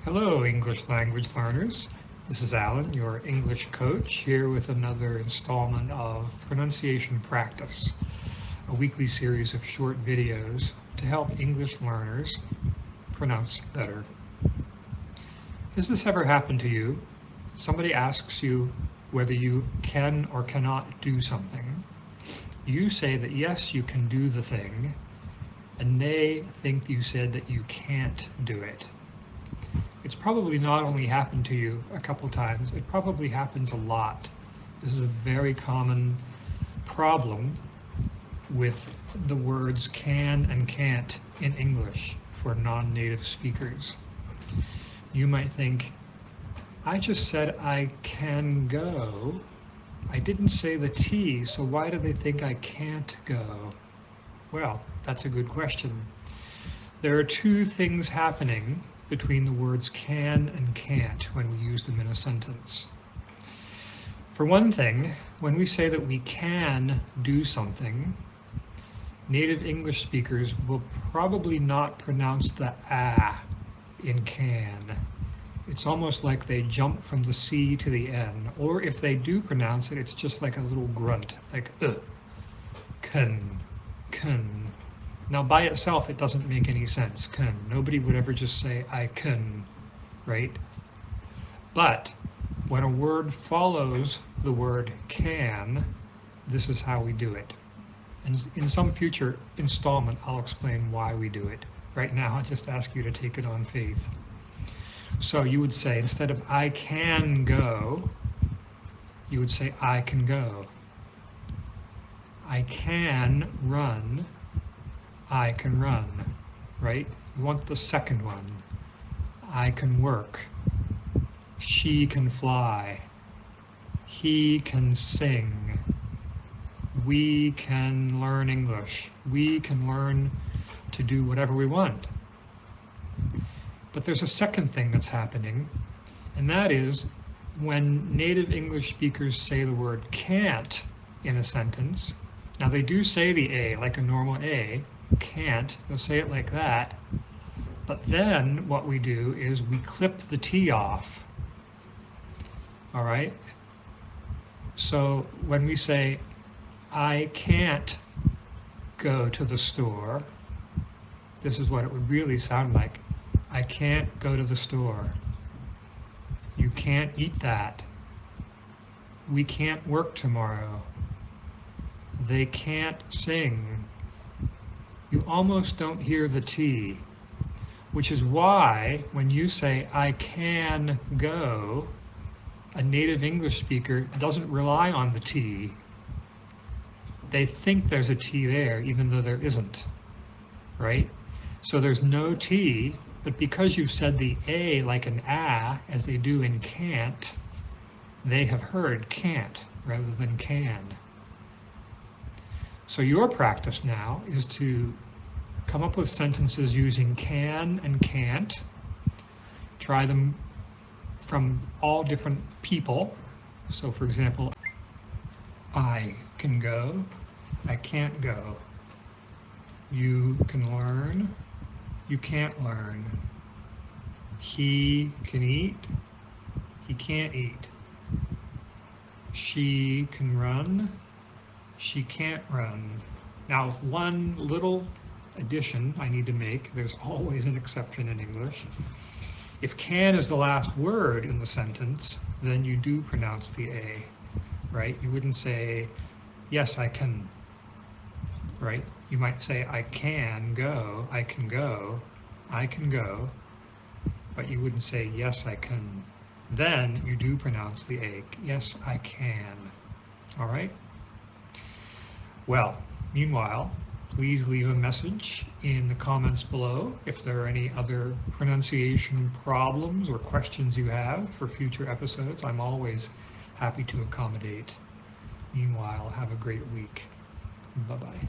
Hello, English language learners. This is Alan, your English coach, here with another installment of Pronunciation Practice, a weekly series of short videos to help English learners pronounce better. Has this ever happened to you? Somebody asks you whether you can or cannot do something. You say that yes, you can do the thing, and they think you said that you can't do it. It's probably not only happened to you a couple times, it probably happens a lot. This is a very common problem with the words can and can't in English for non-native speakers. You might think, I just said I can go. I didn't say the T, so why do they think I can't go? Well, that's a good question. There are two things happening between the words can and can't when we use them in a sentence. For one thing, when we say that we can do something, native English speakers will probably not pronounce the ah in can. It's almost like they jump from the C to the N, or if they do pronounce it, it's just like a little grunt, like can. Now by itself it doesn't make any sense, can. Nobody would ever just say I can, right? But when a word follows the word can, this is how we do it. And in some future installment I'll explain why we do it. Right now I'll just ask you to take it on faith. So you would say, instead of I can go, you would say I can go. I can run. I can run, right? You want the second one. I can work. She can fly. He can sing. We can learn English. We can learn to do whatever we want. But there's a second thing that's happening, and that is when native English speakers say the word can't in a sentence. Now they do say the A like a normal A, can't, they'll say it like that, but then what we do is we clip the T off. All right? So when we say, I can't go to the store, this is what it would really sound like. I can't go to the store. You can't eat that. We can't work tomorrow. They can't sing. You almost don't hear the T, which is why when you say I can go, a native English speaker doesn't rely on the T. They think there's a T there even though there isn't, right? So there's no T, but because you've said the A like an ah, as they do in can't, they have heard can't rather than can. So your practice now is to come up with sentences using can and can't. Try them from all different people. So for example, I can go, I can't go. You can learn, you can't learn. He can eat, he can't eat. She can run, she can't run. Now, one little addition I need to make, there's always an exception in English. If can is the last word in the sentence, then you do pronounce the A, right? You wouldn't say, yes, I can, right? You might say, I can go, I can go, I can go, but you wouldn't say, yes, I can. Then you do pronounce the A, yes, I can, all right? Well, meanwhile, please leave a message in the comments below if there are any other pronunciation problems or questions you have for future episodes. I'm always happy to accommodate. Meanwhile, have a great week. Bye-bye.